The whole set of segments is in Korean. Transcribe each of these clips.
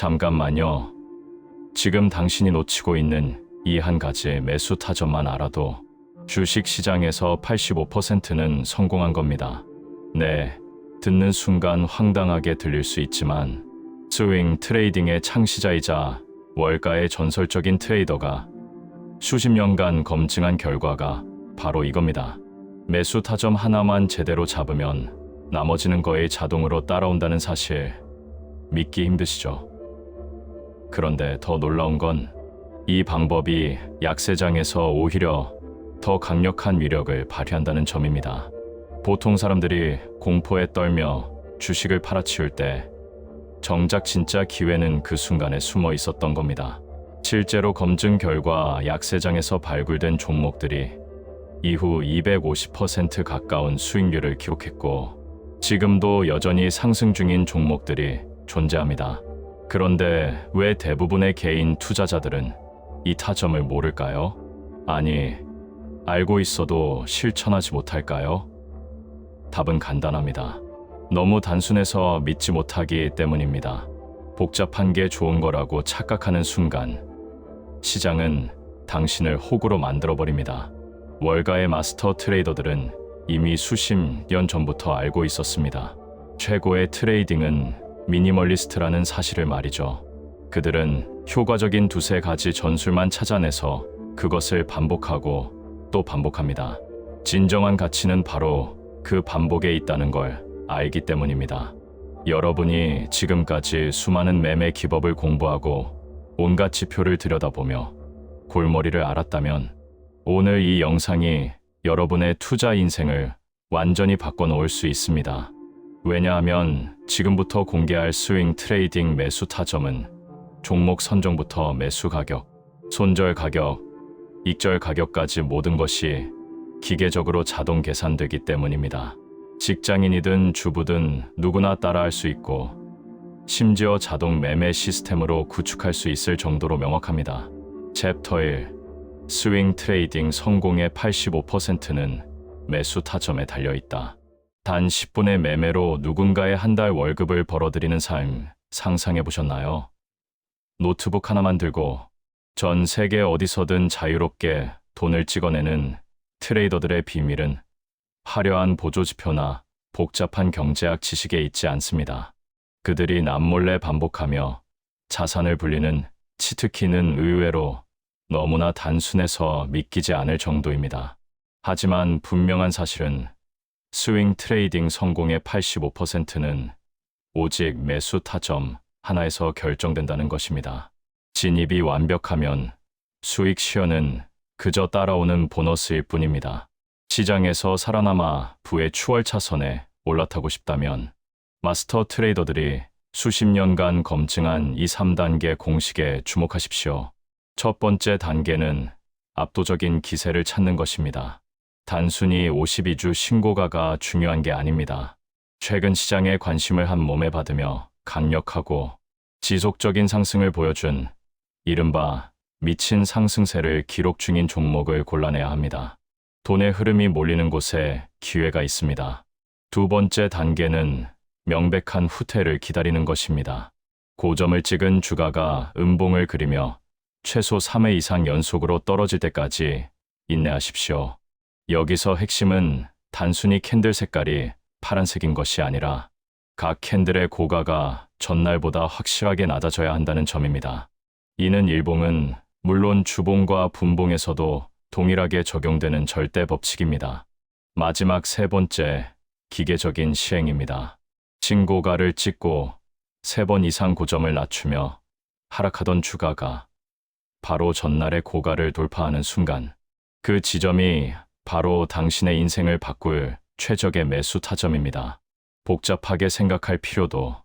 잠깐만요. 지금 당신이 놓치고 있는 이 한 가지의 매수 타점만 알아도 주식 시장에서 85%는 성공한 겁니다. 네, 듣는 순간 황당하게 들릴 수 있지만 스윙 트레이딩의 창시자이자 월가의 전설적인 트레이더가 수십 년간 검증한 결과가 바로 이겁니다. 매수 타점 하나만 제대로 잡으면 나머지는 거의 자동으로 따라온다는 사실 믿기 힘드시죠? 그런데 더 놀라운 건 이 방법이 약세장에서 오히려 더 강력한 위력을 발휘한다는 점입니다. 보통 사람들이 공포에 떨며 주식을 팔아치울 때 정작 진짜 기회는 그 순간에 숨어 있었던 겁니다. 실제로 검증 결과 약세장에서 발굴된 종목들이 이후 250% 가까운 수익률을 기록했고 지금도 여전히 상승 중인 종목들이 존재합니다. 그런데 왜 대부분의 개인 투자자들은 이 타점을 모를까요? 아니, 알고 있어도 실천하지 못할까요? 답은 간단합니다. 너무 단순해서 믿지 못하기 때문입니다. 복잡한 게 좋은 거라고 착각하는 순간 시장은 당신을 호구로 만들어버립니다. 월가의 마스터 트레이더들은 이미 수십 년 전부터 알고 있었습니다. 최고의 트레이딩은 미니멀리스트라는 사실을 말이죠. 그들은 효과적인 두세 가지 전술만 찾아내서 그것을 반복하고 또 반복합니다. 진정한 가치는 바로 그 반복에 있다는 걸 알기 때문입니다. 여러분이 지금까지 수많은 매매 기법을 공부하고 온갖 지표를 들여다보며 골머리를 앓았다면 오늘 이 영상이 여러분의 투자 인생을 완전히 바꿔놓을 수 있습니다. 왜냐하면 지금부터 공개할 스윙 트레이딩 매수 타점은 종목 선정부터 매수 가격, 손절 가격, 익절 가격까지 모든 것이 기계적으로 자동 계산되기 때문입니다. 직장인이든 주부든 누구나 따라할 수 있고 심지어 자동 매매 시스템으로 구축할 수 있을 정도로 명확합니다. 챕터 1. 스윙 트레이딩 성공의 85%는 매수 타점에 달려있다. 단 10분의 매매로 누군가의 한 달 월급을 벌어들이는 삶 상상해 보셨나요? 노트북 하나만 들고 전 세계 어디서든 자유롭게 돈을 찍어내는 트레이더들의 비밀은 화려한 보조지표나 복잡한 경제학 지식에 있지 않습니다. 그들이 남몰래 반복하며 자산을 불리는 치트키는 의외로 너무나 단순해서 믿기지 않을 정도입니다. 하지만 분명한 사실은 스윙 트레이딩 성공의 85%는 오직 매수 타점 하나에서 결정된다는 것입니다. 진입이 완벽하면 수익 시현은 그저 따라오는 보너스일 뿐입니다. 시장에서 살아남아 부의 추월차선에 올라타고 싶다면 마스터 트레이더들이 수십 년간 검증한 이 3단계 공식에 주목하십시오. 첫 번째 단계는 압도적인 기세를 찾는 것입니다. 단순히 52주 신고가가 중요한 게 아닙니다. 최근 시장에 관심을 한 몸에 받으며 강력하고 지속적인 상승을 보여준 이른바 미친 상승세를 기록 중인 종목을 골라내야 합니다. 돈의 흐름이 몰리는 곳에 기회가 있습니다. 두 번째 단계는 명백한 후퇴를 기다리는 것입니다. 고점을 찍은 주가가 음봉을 그리며 최소 3회 이상 연속으로 떨어질 때까지 인내하십시오. 여기서 핵심은 단순히 캔들 색깔이 파란색인 것이 아니라 각 캔들의 고가가 전날보다 확실하게 낮아져야 한다는 점입니다. 이는 일봉은 물론 주봉과 분봉에서도 동일하게 적용되는 절대 법칙입니다. 마지막 세 번째, 기계적인 시행입니다. 신고가를 찍고 3번 이상 고점을 낮추며 하락하던 주가가 바로 전날의 고가를 돌파하는 순간 그 지점이 바로 당신의 인생을 바꿀 최적의 매수 타점입니다. 복잡하게 생각할 필요도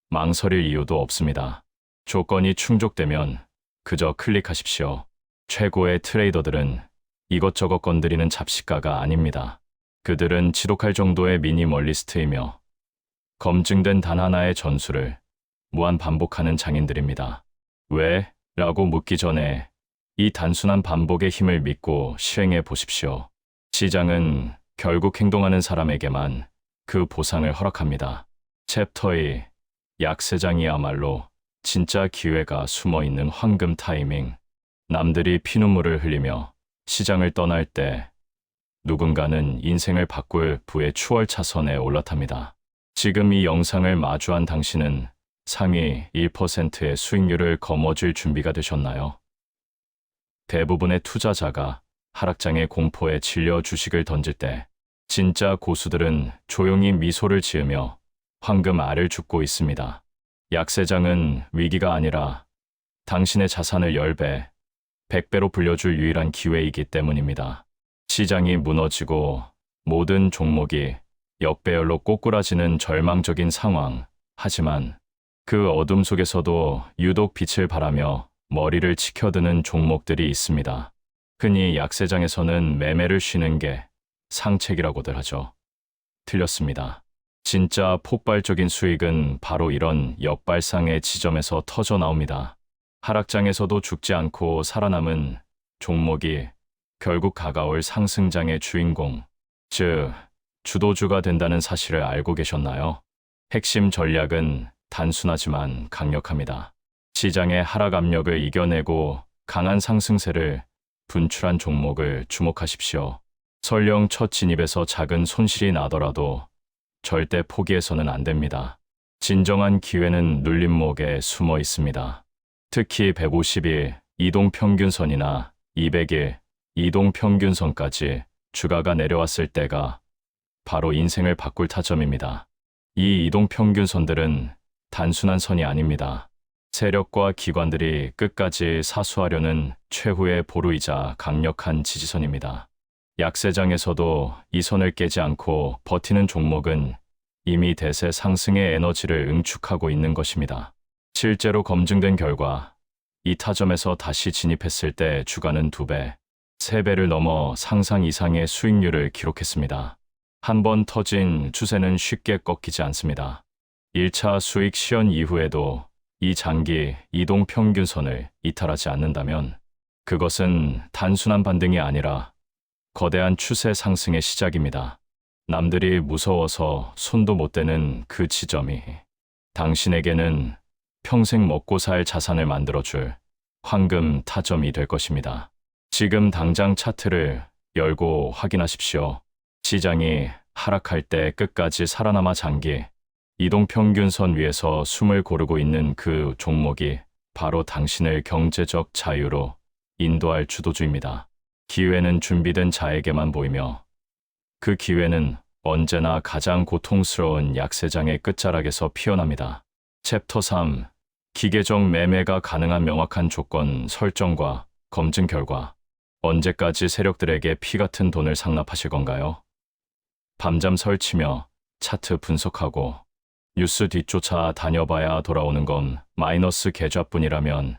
망설일 이유도 없습니다. 조건이 충족되면 그저 클릭하십시오. 최고의 트레이더들은 이것저것 건드리는 잡식가가 아닙니다. 그들은 지독할 정도의 미니멀리스트이며 검증된 단 하나의 전술을 무한 반복하는 장인들입니다. 왜? 라고 묻기 전에 이 단순한 반복의 힘을 믿고 실행해 보십시오. 시장은 결국 행동하는 사람에게만 그 보상을 허락합니다. 챕터 2. 약세장이야말로 진짜 기회가 숨어 있는 황금 타이밍. 남들이 피눈물을 흘리며 시장을 떠날 때 누군가는 인생을 바꿀 부의 추월 차선에 올라탑니다. 지금 이 영상을 마주한 당신은 상위 1%의 수익률을 거머쥘 준비가 되셨나요? 대부분의 투자자가 하락장의 공포에 질려 주식을 던질 때 진짜 고수들은 조용히 미소를 지으며 황금 알을 줍고 있습니다. 약세장은 위기가 아니라 당신의 자산을 10배, 100배로 불려줄 유일한 기회이기 때문입니다. 시장이 무너지고 모든 종목이 역배열로 꼬꾸라지는 절망적인 상황. 하지만 그 어둠 속에서도 유독 빛을 발하며 머리를 치켜드는 종목들이 있습니다. 흔히 약세장에서는 매매를 쉬는 게 상책이라고들 하죠. 틀렸습니다. 진짜 폭발적인 수익은 바로 이런 역발상의 지점에서 터져 나옵니다. 하락장에서도 죽지 않고 살아남은 종목이 결국 다가올 상승장의 주인공, 즉 주도주가 된다는 사실을 알고 계셨나요? 핵심 전략은 단순하지만 강력합니다. 시장의 하락 압력을 이겨내고 강한 상승세를 분출한 종목을 주목하십시오. 설령 첫 진입에서 작은 손실이 나더라도 절대 포기해서는 안 됩니다. 진정한 기회는 눌림목에 숨어 있습니다. 특히 150일 이동평균선이나 200일 이동평균선까지 주가가 내려왔을 때가 바로 인생을 바꿀 타점입니다. 이 이동평균선들은 단순한 선이 아닙니다. 세력과 기관들이 끝까지 사수하려는 최후의 보루이자 강력한 지지선입니다. 약세장에서도 이 선을 깨지 않고 버티는 종목은 이미 대세 상승의 에너지를 응축하고 있는 것입니다. 실제로 검증된 결과 이 타점에서 다시 진입했을 때 주가는 2배, 3배를 넘어 상상 이상의 수익률을 기록했습니다. 한 번 터진 추세는 쉽게 꺾이지 않습니다. 1차 수익 시연 이후에도 이 장기 이동평균선을 이탈하지 않는다면 그것은 단순한 반등이 아니라 거대한 추세 상승의 시작입니다. 남들이 무서워서 손도 못 대는 그 지점이 당신에게는 평생 먹고 살 자산을 만들어줄 황금 타점이 될 것입니다. 지금 당장 차트를 열고 확인하십시오. 시장이 하락할 때 끝까지 살아남아 장기 이동평균선 위에서 숨을 고르고 있는 그 종목이 바로 당신을 경제적 자유로 인도할 주도주입니다. 기회는 준비된 자에게만 보이며 그 기회는 언제나 가장 고통스러운 약세장의 끝자락에서 피어납니다. 챕터 3. 기계적 매매가 가능한 명확한 조건 설정과 검증 결과. 언제까지 세력들에게 피 같은 돈을 상납하실 건가요? 밤잠 설치며 차트 분석하고 뉴스 뒤쫓아 다녀봐야 돌아오는 건 마이너스 계좌뿐이라면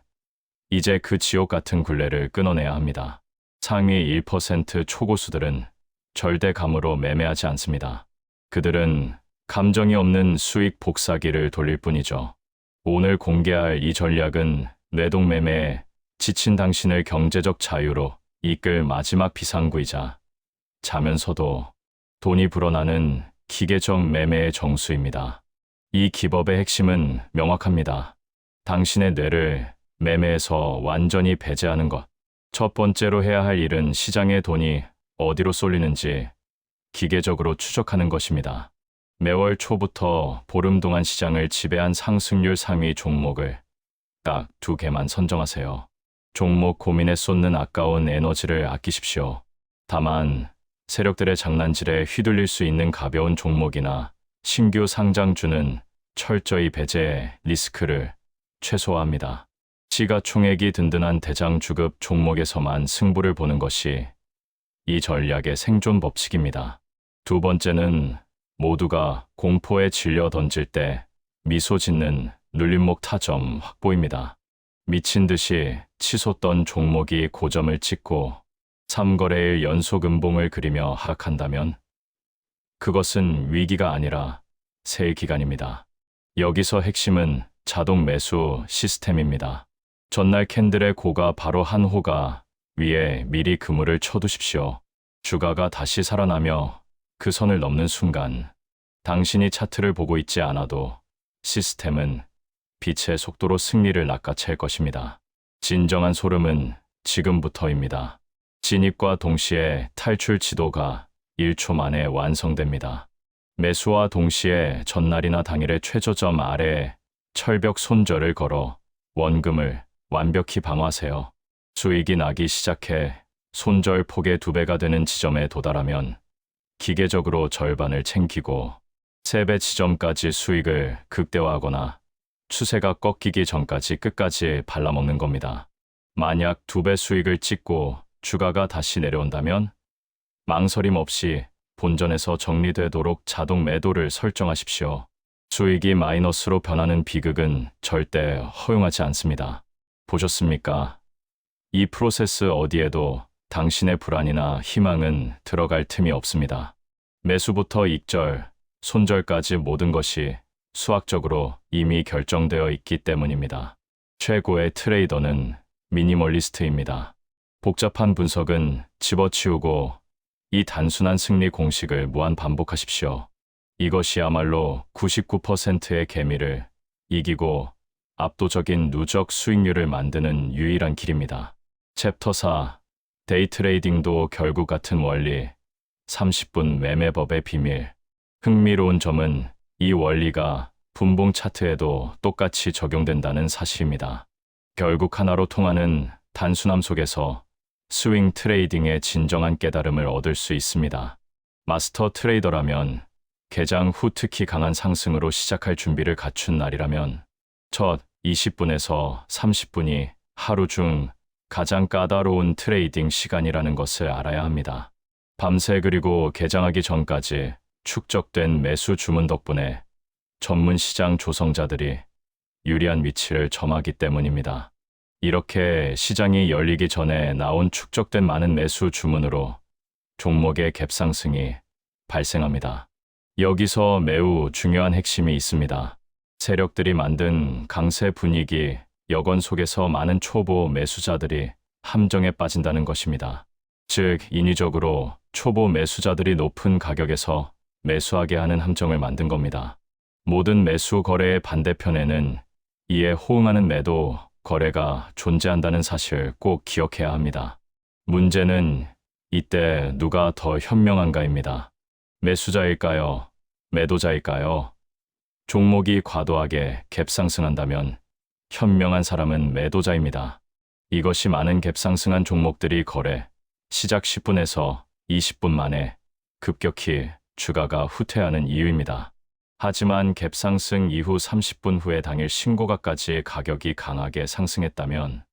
이제 그 지옥 같은 굴레를 끊어내야 합니다. 상위 1% 초고수들은 절대감으로 매매하지 않습니다. 그들은 감정이 없는 수익 복사기를 돌릴 뿐이죠. 오늘 공개할 이 전략은 뇌동매매에 지친 당신을 경제적 자유로 이끌 마지막 비상구이자 자면서도 돈이 불어나는 기계적 매매의 정수입니다. 이 기법의 핵심은 명확합니다. 당신의 뇌를 매매에서 완전히 배제하는 것. 첫 번째로 해야 할 일은 시장의 돈이 어디로 쏠리는지 기계적으로 추적하는 것입니다. 매월 초부터 보름 동안 시장을 지배한 상승률 상위 종목을 딱 2개만 선정하세요. 종목 고민에 쏟는 아까운 에너지를 아끼십시오. 다만 세력들의 장난질에 휘둘릴 수 있는 가벼운 종목이나 신규 상장주는 철저히 배제해 리스크를 최소화합니다. 시가총액이 든든한 대장주급 종목에서만 승부를 보는 것이 이 전략의 생존 법칙입니다. 두 번째는 모두가 공포에 질려 던질 때 미소 짓는 눌림목 타점 확보입니다. 미친 듯이 치솟던 종목이 고점을 찍고 3거래일 연속 음봉을 그리며 하락한다면 그것은 위기가 아니라 세 기간입니다. 여기서 핵심은 자동 매수 시스템입니다. 전날 캔들의 고가 바로 한 호가 위에 미리 그물을 쳐두십시오. 주가가 다시 살아나며 그 선을 넘는 순간 당신이 차트를 보고 있지 않아도 시스템은 빛의 속도로 승리를 낚아챌 것입니다. 진정한 소름은 지금부터입니다. 진입과 동시에 탈출 지도가 1초 만에 완성됩니다. 매수와 동시에 전날이나 당일의 최저점 아래에 철벽 손절을 걸어 원금을 완벽히 방어하세요. 수익이 나기 시작해 손절 폭의 2배가 되는 지점에 도달하면 기계적으로 절반을 챙기고 3배 지점까지 수익을 극대화하거나 추세가 꺾이기 전까지 끝까지 발라먹는 겁니다. 만약 2배 수익을 찍고 주가가 다시 내려온다면 망설임 없이 본전에서 정리되도록 자동 매도를 설정하십시오. 수익이 마이너스로 변하는 비극은 절대 허용하지 않습니다. 보셨습니까? 이 프로세스 어디에도 당신의 불안이나 희망은 들어갈 틈이 없습니다. 매수부터 익절, 손절까지 모든 것이 수학적으로 이미 결정되어 있기 때문입니다. 최고의 트레이더는 미니멀리스트입니다. 복잡한 분석은 집어치우고 이 단순한 승리 공식을 무한 반복하십시오. 이것이야말로 99%의 개미를 이기고 압도적인 누적 수익률을 만드는 유일한 길입니다. 챕터 4. 데이 트레이딩도 결국 같은 원리. 30분 매매법의 비밀. 흥미로운 점은 이 원리가 분봉 차트에도 똑같이 적용된다는 사실입니다. 결국 하나로 통하는 단순함 속에서 스윙 트레이딩의 진정한 깨달음을 얻을 수 있습니다. 마스터 트레이더라면, 개장 후 특히 강한 상승으로 시작할 준비를 갖춘 날이라면 첫 20분에서 30분이 하루 중 가장 까다로운 트레이딩 시간이라는 것을 알아야 합니다. 밤새 그리고 개장하기 전까지 축적된 매수 주문 덕분에 전문 시장 조성자들이 유리한 위치를 점하기 때문입니다. 이렇게 시장이 열리기 전에 나온 축적된 많은 매수 주문으로 종목의 갭상승이 발생합니다. 여기서 매우 중요한 핵심이 있습니다. 세력들이 만든 강세 분위기, 여건 속에서 많은 초보 매수자들이 함정에 빠진다는 것입니다. 즉, 인위적으로 초보 매수자들이 높은 가격에서 매수하게 하는 함정을 만든 겁니다. 모든 매수 거래의 반대편에는 이에 호응하는 매도 거래가 존재한다는 사실 꼭 기억해야 합니다. 문제는 이때 누가 더 현명한가입니다. 매수자일까요? 매도자일까요? 종목이 과도하게 갭상승한다면 현명한 사람은 매도자입니다. 이것이 많은 갭상승한 종목들이 거래 시작 10분에서 20분 만에 급격히 주가가 후퇴하는 이유입니다. 하지만 갭상승 이후 30분 후에 당일 신고가까지 가격이 강하게 상승했다면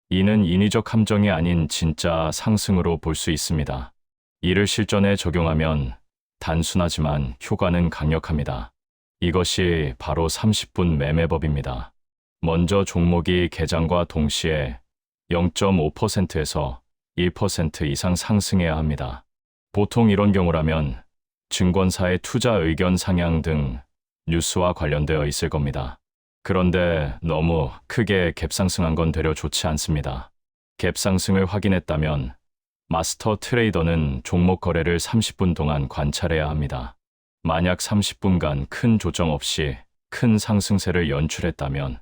이는 인위적 함정이 아닌 진짜 상승으로 볼 수 있습니다. 이를 실전에 적용하면 단순하지만 효과는 강력합니다. 이것이 바로 30분 매매법입니다. 먼저 종목이 개장과 동시에 0.5%에서 1% 이상 상승해야 합니다. 보통 이런 경우라면 증권사의 투자 의견 상향 등 뉴스와 관련되어 있을 겁니다. 그런데 너무 크게 갭상승한 건 되려 좋지 않습니다. 갭상승을 확인했다면 마스터 트레이더는 종목 거래를 30분 동안 관찰해야 합니다. 만약 30분간 큰 조정 없이 큰 상승세를 연출했다면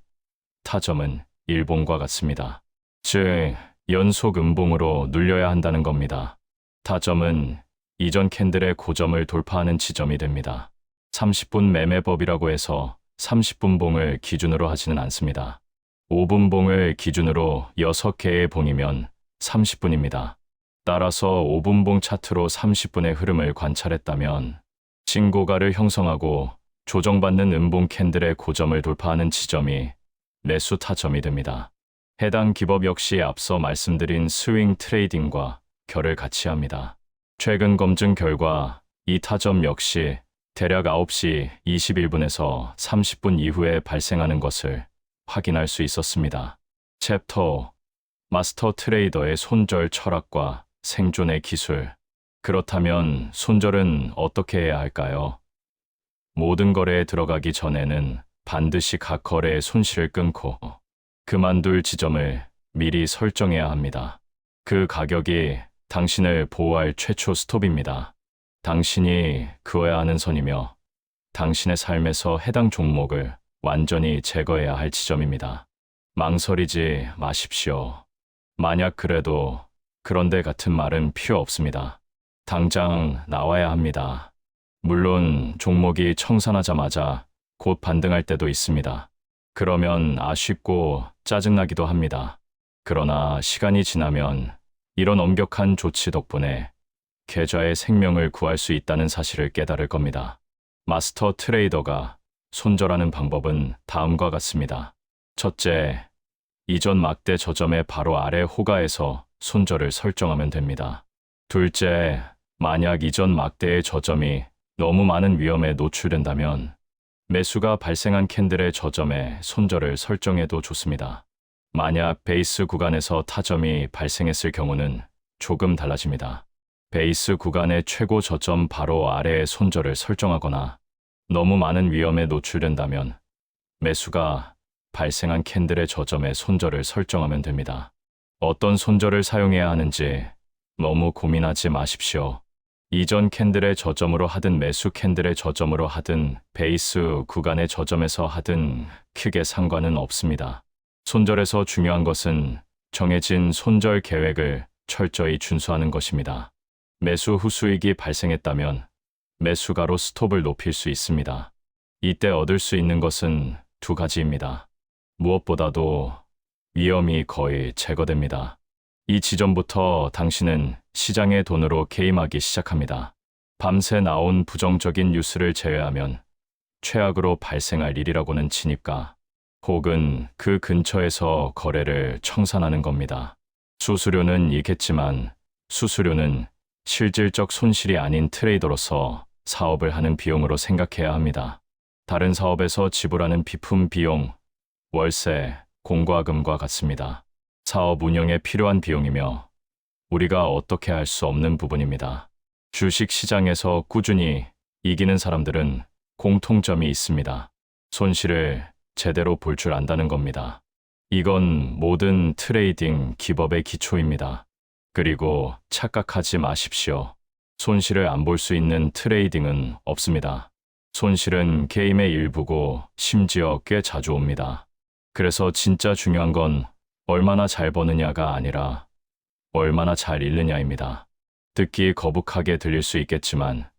타점은 일봉과 같습니다. 즉, 연속 음봉으로 눌려야 한다는 겁니다. 타점은 이전 캔들의 고점을 돌파하는 지점이 됩니다. 30분 매매법이라고 해서 30분 봉을 기준으로 하지는 않습니다. 5분 봉을 기준으로 6개의 봉이면 30분입니다. 따라서 5분 봉 차트로 30분의 흐름을 관찰했다면 진고가를 형성하고 조정받는 음봉 캔들의 고점을 돌파하는 지점이 매수 타점이 됩니다. 해당 기법 역시 앞서 말씀드린 스윙 트레이딩과 결을 같이 합니다. 최근 검증 결과 이 타점 역시 대략 9시 21분에서 30분 이후에 발생하는 것을 확인할 수 있었습니다. 챕터 5. 마스터 트레이더의 손절 철학과 생존의 기술. 그렇다면 손절은 어떻게 해야 할까요? 모든 거래에 들어가기 전에는 반드시 각 거래의 손실을 끊고 그만둘 지점을 미리 설정해야 합니다. 그 가격이 당신을 보호할 최초 스톱입니다. 당신이 그어야 하는 선이며 당신의 삶에서 해당 종목을 완전히 제거해야 할 지점입니다. 망설이지 마십시오. 만약 그래도 그런데 같은 말은 필요 없습니다. 당장 나와야 합니다. 물론 종목이 청산하자마자 곧 반등할 때도 있습니다. 그러면 아쉽고 짜증나기도 합니다. 그러나 시간이 지나면 이런 엄격한 조치 덕분에 계좌의 생명을 구할 수 있다는 사실을 깨달을 겁니다. 마스터 트레이더가 손절하는 방법은 다음과 같습니다. 첫째, 이전 막대 저점의 바로 아래 호가에서 손절을 설정하면 됩니다. 둘째, 만약 이전 막대의 저점이 너무 많은 위험에 노출된다면 매수가 발생한 캔들의 저점에 손절을 설정해도 좋습니다. 만약 베이스 구간에서 타점이 발생했을 경우는 조금 달라집니다. 베이스 구간의 최고 저점 바로 아래에 손절을 설정하거나 너무 많은 위험에 노출된다면 매수가 발생한 캔들의 저점에 손절을 설정하면 됩니다. 어떤 손절을 사용해야 하는지 너무 고민하지 마십시오. 이전 캔들의 저점으로 하든 매수 캔들의 저점으로 하든 베이스 구간의 저점에서 하든 크게 상관은 없습니다. 손절에서 중요한 것은 정해진 손절 계획을 철저히 준수하는 것입니다. 매수 후 수익이 발생했다면 매수가로 스톱을 높일 수 있습니다. 이때 얻을 수 있는 것은 두 가지입니다. 무엇보다도 위험이 거의 제거됩니다. 이 지점부터 당신은 시장의 돈으로 게임하기 시작합니다. 밤새 나온 부정적인 뉴스를 제외하면 최악으로 발생할 일이라고는 진입가 혹은 그 근처에서 거래를 청산하는 겁니다. 수수료는 있겠지만 수수료는 실질적 손실이 아닌 트레이더로서 사업을 하는 비용으로 생각해야 합니다. 다른 사업에서 지불하는 비품 비용, 월세, 공과금과 같습니다. 사업 운영에 필요한 비용이며 우리가 어떻게 할 수 없는 부분입니다. 주식 시장에서 꾸준히 이기는 사람들은 공통점이 있습니다. 손실을 제대로 볼 줄 안다는 겁니다. 이건 모든 트레이딩 기법의 기초입니다. 그리고 착각하지 마십시오. 손실을 안 볼 수 있는 트레이딩은 없습니다. 손실은 게임의 일부고 심지어 꽤 자주 옵니다. 그래서 진짜 중요한 건 얼마나 잘 버느냐가 아니라 얼마나 잘 잃느냐입니다. 듣기 거북하게 들릴 수 있겠지만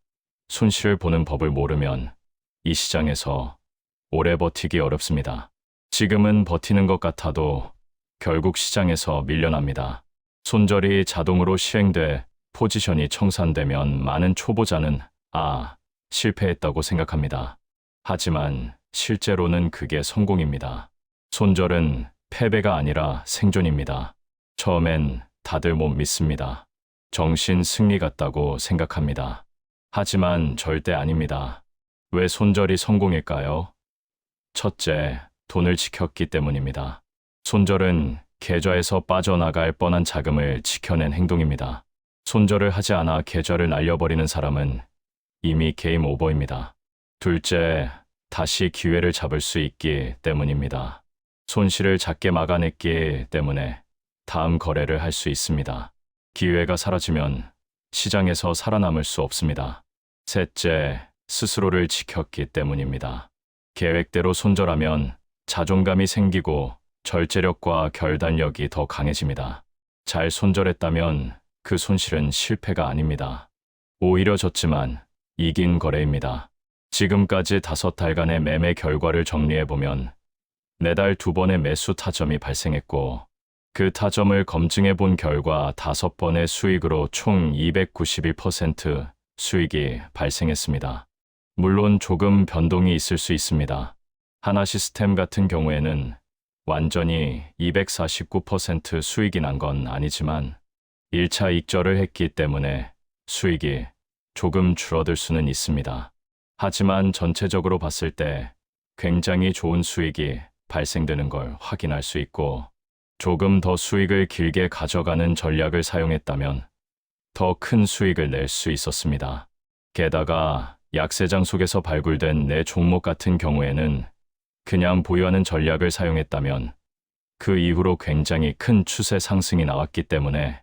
손실을 보는 법을 모르면 이 시장에서 오래 버티기 어렵습니다. 지금은 버티는 것 같아도 결국 시장에서 밀려납니다. 손절이 자동으로 시행돼 포지션이 청산되면 많은 초보자는 실패했다고 생각합니다. 하지만 실제로는 그게 성공입니다. 손절은 패배가 아니라 생존입니다. 처음엔 다들 못 믿습니다. 정신 승리 같다고 생각합니다. 하지만 절대 아닙니다. 왜 손절이 성공일까요? 첫째, 돈을 지켰기 때문입니다. 손절은 계좌에서 빠져나갈 뻔한 자금을 지켜낸 행동입니다. 손절을 하지 않아 계좌를 날려버리는 사람은 이미 게임 오버입니다. 둘째, 다시 기회를 잡을 수 있기 때문입니다. 손실을 작게 막아냈기 때문에 다음 거래를 할 수 있습니다. 기회가 사라지면 시장에서 살아남을 수 없습니다. 셋째, 스스로를 지켰기 때문입니다. 계획대로 손절하면 자존감이 생기고 절제력과 결단력이 더 강해집니다. 잘 손절했다면 그 손실은 실패가 아닙니다. 오히려 졌지만 이긴 거래입니다. 지금까지 5달간의 매매 결과를 정리해보면 매달 2번의 매수 타점이 발생했고 그 타점을 검증해 본 결과 5번의 수익으로 총 291% 수익이 발생했습니다. 물론 조금 변동이 있을 수 있습니다. 하나시스템 같은 경우에는 완전히 249% 수익이 난 건 아니지만 1차 익절을 했기 때문에 수익이 조금 줄어들 수는 있습니다. 하지만 전체적으로 봤을 때 굉장히 좋은 수익이 발생되는 걸 확인할 수 있고 조금 더 수익을 길게 가져가는 전략을 사용했다면 더 큰 수익을 낼 수 있었습니다. 게다가 약세장 속에서 발굴된 내 종목 같은 경우에는 그냥 보유하는 전략을 사용했다면 그 이후로 굉장히 큰 추세 상승이 나왔기 때문에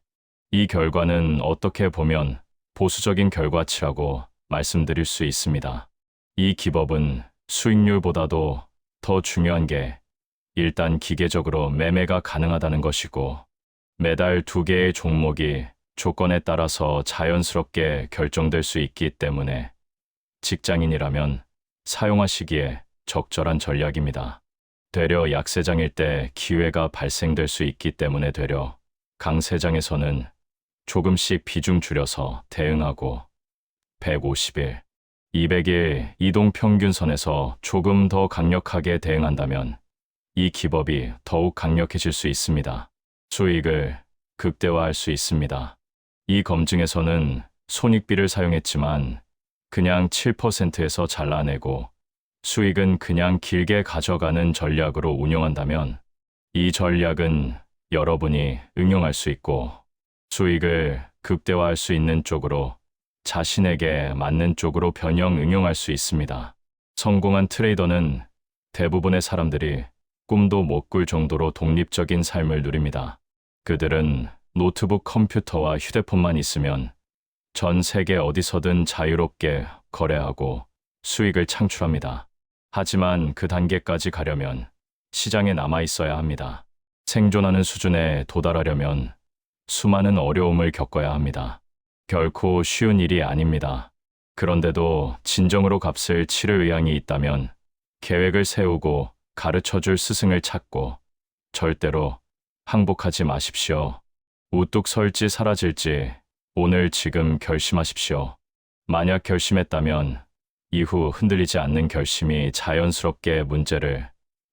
이 결과는 어떻게 보면 보수적인 결과치라고 말씀드릴 수 있습니다. 이 기법은 수익률보다도 더 중요한 게 일단 기계적으로 매매가 가능하다는 것이고 매달 2개의 종목이 조건에 따라서 자연스럽게 결정될 수 있기 때문에 직장인이라면 사용하시기에 적절한 전략입니다. 되려 약세장일 때 기회가 발생될 수 있기 때문에 되려 강세장에서는 조금씩 비중 줄여서 대응하고 150일, 200일 이동평균선에서 조금 더 강력하게 대응한다면 이 기법이 더욱 강력해질 수 있습니다. 수익을 극대화할 수 있습니다. 이 검증에서는 손익비를 사용했지만 그냥 7%에서 잘라내고 수익은 그냥 길게 가져가는 전략으로 운영한다면 이 전략은 여러분이 응용할 수 있고 수익을 극대화할 수 있는 쪽으로 자신에게 맞는 쪽으로 변형 응용할 수 있습니다. 성공한 트레이더는 대부분의 사람들이 꿈도 못 꿀 정도로 독립적인 삶을 누립니다. 그들은 노트북 컴퓨터와 휴대폰만 있으면 전 세계 어디서든 자유롭게 거래하고 수익을 창출합니다. 하지만 그 단계까지 가려면 시장에 남아 있어야 합니다. 생존하는 수준에 도달하려면 수많은 어려움을 겪어야 합니다. 결코 쉬운 일이 아닙니다. 그런데도 진정으로 값을 치를 의향이 있다면 계획을 세우고 가르쳐줄 스승을 찾고 절대로 항복하지 마십시오. 우뚝 설지 사라질지 오늘 지금 결심하십시오. 만약 결심했다면 이후 흔들리지 않는 결심이 자연스럽게 문제를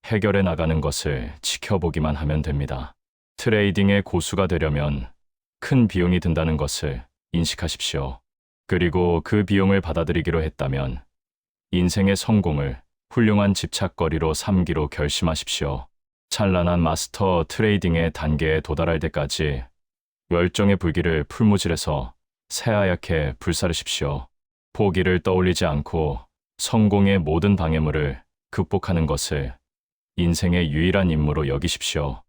해결해 나가는 것을 지켜보기만 하면 됩니다. 트레이딩의 고수가 되려면 큰 비용이 든다는 것을 인식하십시오. 그리고 그 비용을 받아들이기로 했다면 인생의 성공을 훌륭한 집착거리로 삼기로 결심하십시오. 찬란한 마스터 트레이딩의 단계에 도달할 때까지 열정의 불길을 풀무질해서 새하얗게 불사르십시오. 포기를 떠올리지 않고 성공의 모든 방해물을 극복하는 것을 인생의 유일한 임무로 여기십시오.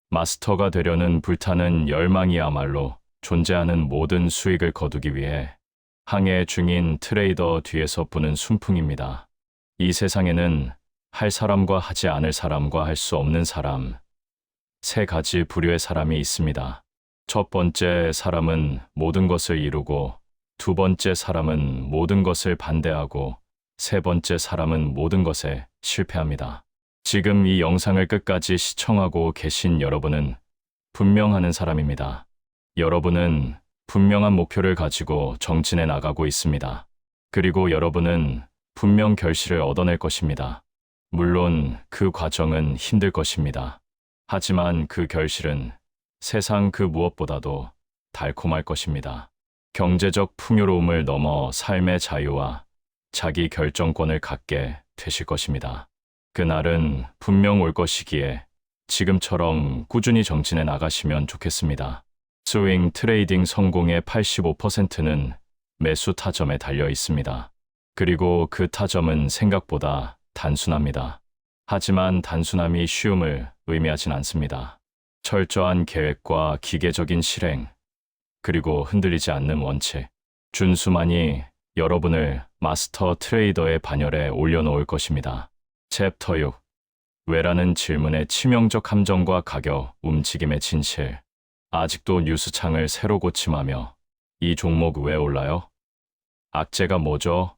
마스터가 되려는 불타는 열망이야말로 존재하는 모든 수익을 거두기 위해 항해 중인 트레이더 뒤에서 부는 순풍입니다. 이 세상에는 할 사람과 하지 않을 사람과 할 수 없는 사람, 세 가지 부류의 사람이 있습니다. 첫 번째 사람은 모든 것을 이루고, 두 번째 사람은 모든 것을 반대하고, 세 번째 사람은 모든 것에 실패합니다. 지금 이 영상을 끝까지 시청하고 계신 여러분은 분명하는 사람입니다. 여러분은 분명한 목표를 가지고 정진해 나가고 있습니다. 그리고 여러분은 분명 결실을 얻어낼 것입니다. 물론 그 과정은 힘들 것입니다. 하지만 그 결실은 세상 그 무엇보다도 달콤할 것입니다. 경제적 풍요로움을 넘어 삶의 자유와 자기 결정권을 갖게 되실 것입니다. 그날은 분명 올 것이기에 지금처럼 꾸준히 정진해 나가시면 좋겠습니다. 스윙 트레이딩 성공의 85%는 매수 타점에 달려 있습니다. 그리고 그 타점은 생각보다 단순합니다. 하지만 단순함이 쉬움을 의미하진 않습니다. 철저한 계획과 기계적인 실행, 그리고 흔들리지 않는 원칙, 준수만이 여러분을 마스터 트레이더의 반열에 올려놓을 것입니다. 챕터 6. 왜라는 질문의 치명적 함정과 가격, 움직임의 진실. 아직도 뉴스창을 새로 고침하며 이 종목 왜 올라요? 악재가 뭐죠?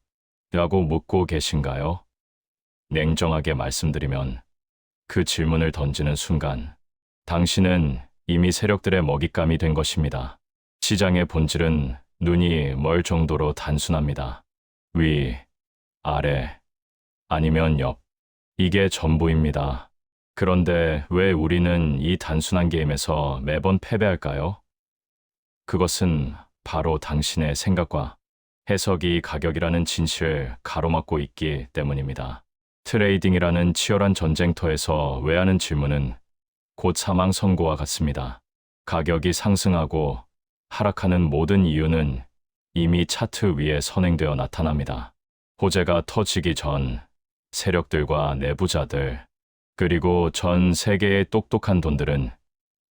라고 묻고 계신가요? 냉정하게 말씀드리면 그 질문을 던지는 순간 당신은 이미 세력들의 먹잇감이 된 것입니다. 시장의 본질은 눈이 멀 정도로 단순합니다. 위, 아래, 아니면 옆. 이게 전부입니다. 그런데 왜 우리는 이 단순한 게임에서 매번 패배할까요? 그것은 바로 당신의 생각과 해석이 가격이라는 진실을 가로막고 있기 때문입니다. 트레이딩이라는 치열한 전쟁터에서 왜 하는 질문은 곧 사망 선고와 같습니다. 가격이 상승하고 하락하는 모든 이유는 이미 차트 위에 선행되어 나타납니다. 호재가 터지기 전 세력들과 내부자들, 그리고 전 세계의 똑똑한 돈들은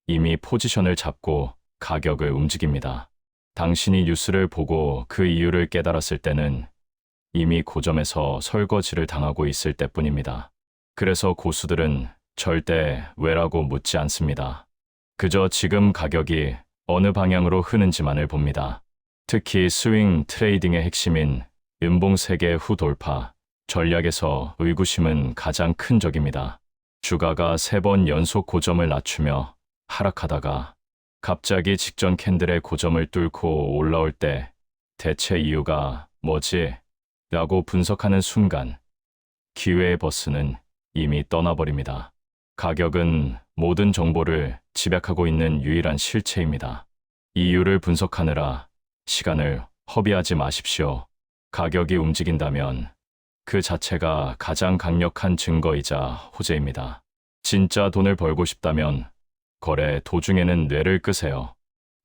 이미 포지션을 잡고 가격을 움직입니다. 당신이 뉴스를 보고 그 이유를 깨달았을 때는 이미 고점에서 설거지를 당하고 있을 때뿐입니다. 그래서 고수들은 절대 왜라고 묻지 않습니다. 그저 지금 가격이 어느 방향으로 흐는지만을 봅니다. 특히 스윙 트레이딩의 핵심인 연봉 세계 후 돌파 전략에서 의구심은 가장 큰 적입니다. 주가가 3번 연속 고점을 낮추며 하락하다가 갑자기 직전 캔들의 고점을 뚫고 올라올 때 대체 이유가 뭐지? 라고 분석하는 순간 기회의 버스는 이미 떠나버립니다. 가격은 모든 정보를 집약하고 있는 유일한 실체입니다. 이유를 분석하느라 시간을 허비하지 마십시오. 가격이 움직인다면 그 자체가 가장 강력한 증거이자 호재입니다. 진짜 돈을 벌고 싶다면 거래 도중에는 뇌를 끄세요.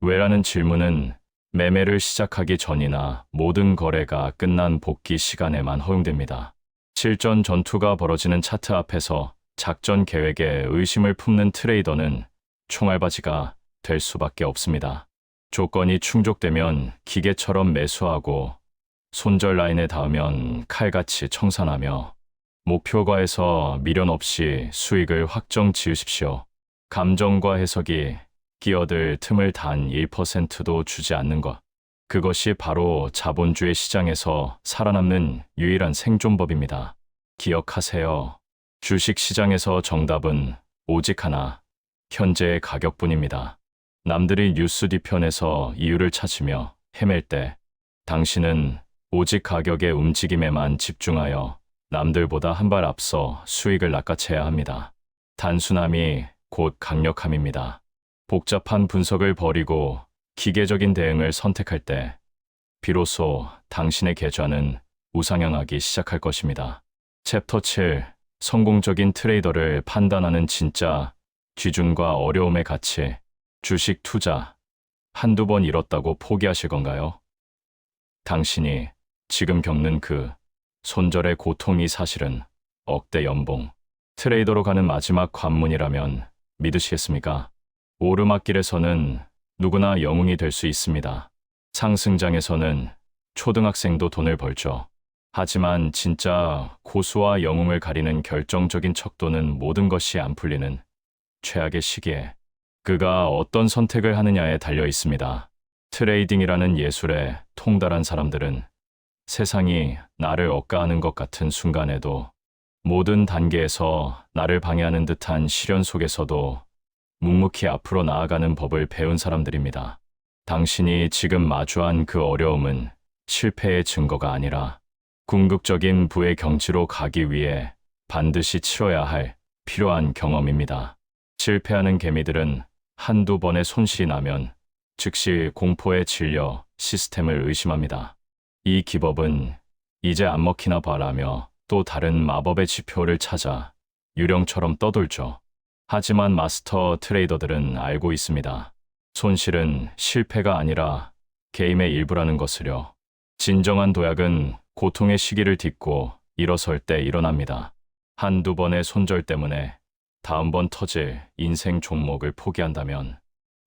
왜라는 질문은 매매를 시작하기 전이나 모든 거래가 끝난 복귀 시간에만 허용됩니다. 실전 전투가 벌어지는 차트 앞에서 작전 계획에 의심을 품는 트레이더는 총알바지가 될 수밖에 없습니다. 조건이 충족되면 기계처럼 매수하고 손절 라인에 닿으면 칼같이 청산하며 목표가에서 미련 없이 수익을 확정 지으십시오. 감정과 해석이 끼어들 틈을 단 1%도 주지 않는 것. 그것이 바로 자본주의 시장에서 살아남는 유일한 생존법입니다. 기억하세요. 주식 시장에서 정답은 오직 하나, 현재의 가격뿐입니다. 남들이 뉴스 뒤편에서 이유를 찾으며 헤맬 때 당신은 오직 가격의 움직임에만 집중하여 남들보다 한 발 앞서 수익을 낚아채야 합니다. 단순함이 곧 강력함입니다. 복잡한 분석을 버리고 기계적인 대응을 선택할 때 비로소 당신의 계좌는 우상향하기 시작할 것입니다. 챕터 7. 성공적인 트레이더를 판단하는 진짜 기준과 어려움의 가치. 주식 투자. 한두 번 잃었다고 포기하실 건가요? 당신이 지금 겪는 그 손절의 고통이 사실은 억대 연봉, 트레이더로 가는 마지막 관문이라면 믿으시겠습니까? 오르막길에서는 누구나 영웅이 될 수 있습니다. 상승장에서는 초등학생도 돈을 벌죠. 하지만 진짜 고수와 영웅을 가리는 결정적인 척도는 모든 것이 안 풀리는 최악의 시기에 그가 어떤 선택을 하느냐에 달려 있습니다. 트레이딩이라는 예술에 통달한 사람들은 세상이 나를 억가하는 것 같은 순간에도 모든 단계에서 나를 방해하는 듯한 시련 속에서도 묵묵히 앞으로 나아가는 법을 배운 사람들입니다. 당신이 지금 마주한 그 어려움은 실패의 증거가 아니라 궁극적인 부의 경지로 가기 위해 반드시 치러야 할 필요한 경험입니다. 실패하는 개미들은 한두 번의 손실이 나면 즉시 공포에 질려 시스템을 의심합니다. 이 기법은 이제 안 먹히나 봐라며 또 다른 마법의 지표를 찾아 유령처럼 떠돌죠. 하지만 마스터 트레이더들은 알고 있습니다. 손실은 실패가 아니라 게임의 일부라는 것을요. 진정한 도약은 고통의 시기를 딛고 일어설 때 일어납니다. 한두 번의 손절 때문에 다음번 터질 인생 종목을 포기한다면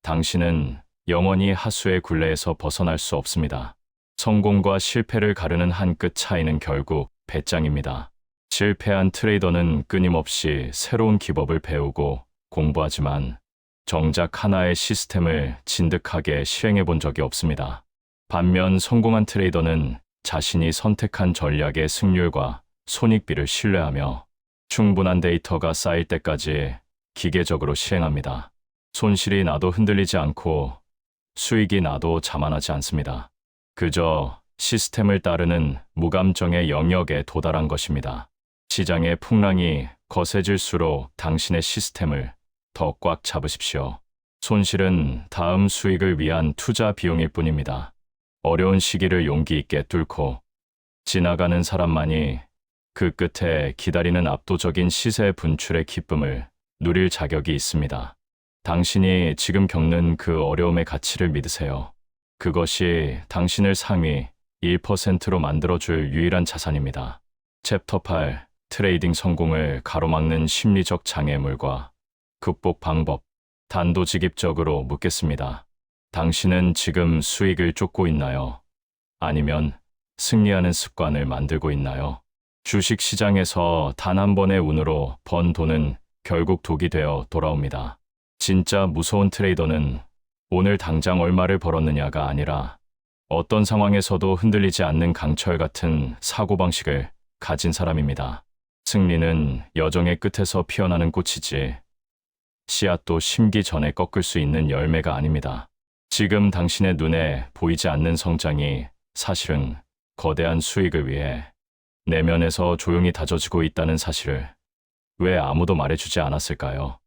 당신은 영원히 하수의 굴레에서 벗어날 수 없습니다. 성공과 실패를 가르는 한 끗 차이는 결국 배짱입니다. 실패한 트레이더는 끊임없이 새로운 기법을 배우고 공부하지만 정작 하나의 시스템을 진득하게 실행해 본 적이 없습니다. 반면 성공한 트레이더는 자신이 선택한 전략의 승률과 손익비를 신뢰하며 충분한 데이터가 쌓일 때까지 기계적으로 실행합니다. 손실이 나도 흔들리지 않고 수익이 나도 자만하지 않습니다. 그저 시스템을 따르는 무감정의 영역에 도달한 것입니다. 시장의 풍랑이 거세질수록 당신의 시스템을 더 꽉 잡으십시오. 손실은 다음 수익을 위한 투자 비용일 뿐입니다. 어려운 시기를 용기 있게 뚫고 지나가는 사람만이 그 끝에 기다리는 압도적인 시세 분출의 기쁨을 누릴 자격이 있습니다. 당신이 지금 겪는 그 어려움의 가치를 믿으세요. 그것이 당신을 상위 1%로 만들어줄 유일한 자산입니다. 챕터 8. 트레이딩 성공을 가로막는 심리적 장애물과 극복 방법. 단도직입적으로 묻겠습니다. 당신은 지금 수익을 쫓고 있나요? 아니면 승리하는 습관을 만들고 있나요? 주식 시장에서 단 한 번의 운으로 번 돈은 결국 독이 되어 돌아옵니다. 진짜 무서운 트레이더는 오늘 당장 얼마를 벌었느냐가 아니라 어떤 상황에서도 흔들리지 않는 강철 같은 사고방식을 가진 사람입니다. 승리는 여정의 끝에서 피어나는 꽃이지 씨앗도 심기 전에 꺾을 수 있는 열매가 아닙니다. 지금 당신의 눈에 보이지 않는 성장이 사실은 거대한 수익을 위해 내면에서 조용히 다져지고 있다는 사실을 왜 아무도 말해주지 않았을까요?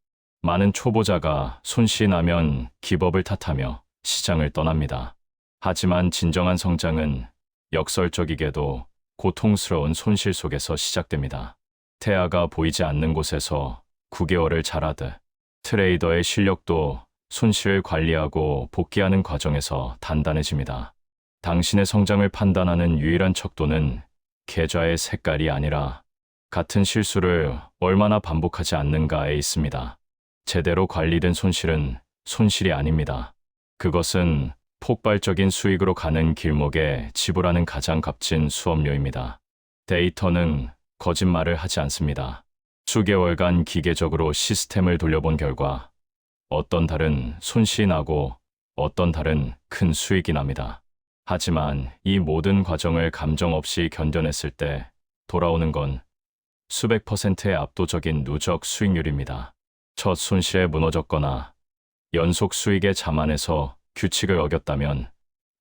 많은 초보자가 손실이 나면 기법을 탓하며 시장을 떠납니다. 하지만 진정한 성장은 역설적이게도 고통스러운 손실 속에서 시작됩니다. 태아가 보이지 않는 곳에서 9개월을 자라듯 트레이더의 실력도 손실을 관리하고 복귀하는 과정에서 단단해집니다. 당신의 성장을 판단하는 유일한 척도는 계좌의 색깔이 아니라 같은 실수를 얼마나 반복하지 않는가에 있습니다. 제대로 관리된 손실은 손실이 아닙니다. 그것은 폭발적인 수익으로 가는 길목에 지불하는 가장 값진 수업료입니다. 데이터는 거짓말을 하지 않습니다. 수개월간 기계적으로 시스템을 돌려본 결과 어떤 달은 손실이 나고 어떤 달은 큰 수익이 납니다. 하지만 이 모든 과정을 감정 없이 견뎌냈을 때 돌아오는 건 수백 %의 압도적인 누적 수익률입니다. 첫 손실에 무너졌거나 연속 수익에 자만해서 규칙을 어겼다면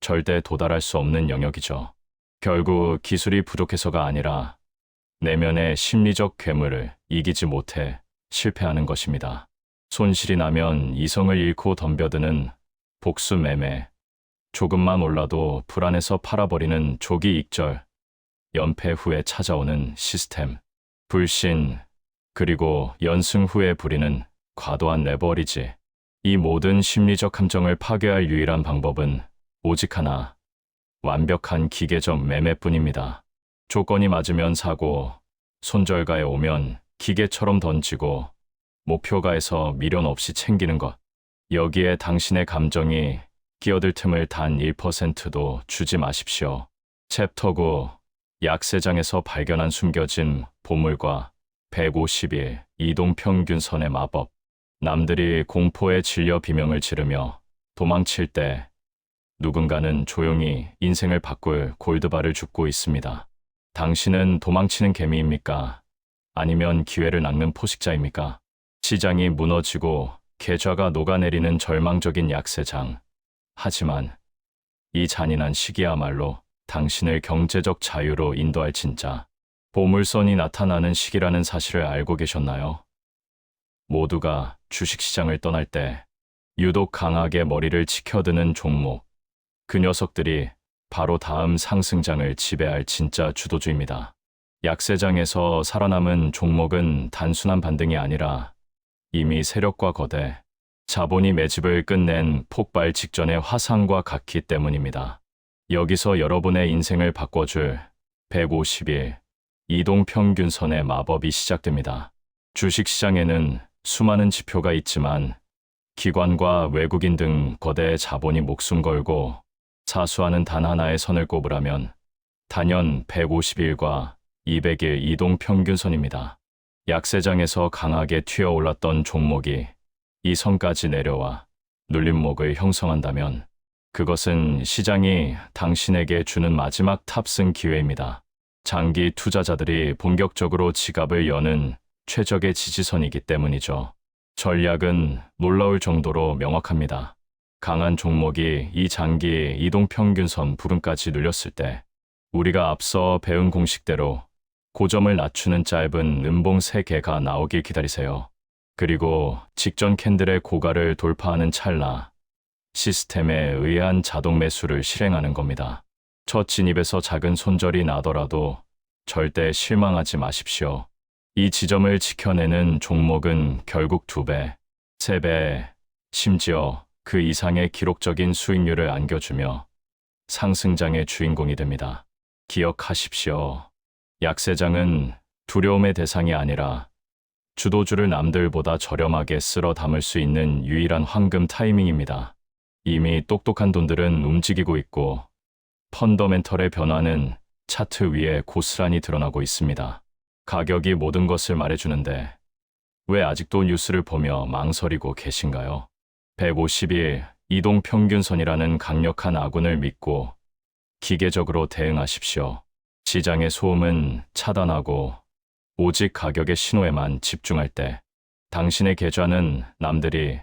절대 도달할 수 없는 영역이죠. 결국 기술이 부족해서가 아니라 내면의 심리적 괴물을 이기지 못해 실패하는 것입니다. 손실이 나면 이성을 잃고 덤벼드는 복수 매매, 조금만 올라도 불안해서 팔아버리는 조기 익절, 연패 후에 찾아오는 시스템, 불신, 그리고 연승 후에 부리는 과도한 레버리지. 이 모든 심리적 함정을 파괴할 유일한 방법은 오직 하나, 완벽한 기계적 매매뿐입니다. 조건이 맞으면 사고, 손절가에 오면 기계처럼 던지고, 목표가에서 미련 없이 챙기는 것. 여기에 당신의 감정이 끼어들 틈을 단 1%도 주지 마십시오. 챕터 9. 약세장에서 발견한 숨겨진 보물과 150일 이동평균선의 마법. 남들이 공포에 질려 비명을 지르며 도망칠 때 누군가는 조용히 인생을 바꿀 골드바를 줍고 있습니다. 당신은 도망치는 개미입니까? 아니면 기회를 낚는 포식자입니까? 시장이 무너지고 계좌가 녹아내리는 절망적인 약세장. 하지만 이 잔인한 시기야말로 당신을 경제적 자유로 인도할 진짜 보물선이 나타나는 시기라는 사실을 알고 계셨나요? 모두가 주식시장을 떠날 때 유독 강하게 머리를 치켜드는 종목, 그 녀석들이 바로 다음 상승장을 지배할 진짜 주도주입니다. 약세장에서 살아남은 종목은 단순한 반등이 아니라 이미 세력과 거대, 자본이 매집을 끝낸 폭발 직전의 화상과 같기 때문입니다. 여기서 여러분의 인생을 바꿔줄 150일 이동평균선의 마법이 시작됩니다. 주식시장에는 수많은 지표가 있지만 기관과 외국인 등 거대 자본이 목숨 걸고 사수하는 단 하나의 선을 꼽으라면 단연 150일과 200일 이동평균선입니다. 약세장에서 강하게 튀어올랐던 종목이 이 선까지 내려와 눌림목을 형성한다면 그것은 시장이 당신에게 주는 마지막 탑승 기회입니다. 장기 투자자들이 본격적으로 지갑을 여는 최적의 지지선이기 때문이죠. 전략은 놀라울 정도로 명확합니다. 강한 종목이 이 장기 이동평균선 부근까지 눌렸을 때 우리가 앞서 배운 공식대로 고점을 낮추는 짧은 음봉 3개가 나오길 기다리세요. 그리고 직전 캔들의 고가를 돌파하는 찰나 시스템에 의한 자동 매수를 실행하는 겁니다. 첫 진입에서 작은 손절이 나더라도 절대 실망하지 마십시오. 이 지점을 지켜내는 종목은 결국 2배, 3배, 심지어 그 이상의 기록적인 수익률을 안겨주며 상승장의 주인공이 됩니다. 기억하십시오. 약세장은 두려움의 대상이 아니라 주도주를 남들보다 저렴하게 쓸어 담을 수 있는 유일한 황금 타이밍입니다. 이미 똑똑한 돈들은 움직이고 있고 펀더멘털의 변화는 차트 위에 고스란히 드러나고 있습니다. 가격이 모든 것을 말해주는데 왜 아직도 뉴스를 보며 망설이고 계신가요? 150일 이동평균선이라는 강력한 아군을 믿고 기계적으로 대응하십시오. 시장의 소음은 차단하고 오직 가격의 신호에만 집중할 때 당신의 계좌는 남들이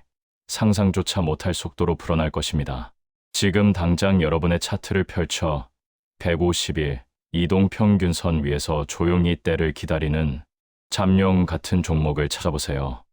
상상조차 못할 속도로 불어날 것입니다. 지금 당장 여러분의 차트를 펼쳐 150일 이동평균선 위에서 조용히 때를 기다리는 잠룡 같은 종목을 찾아보세요.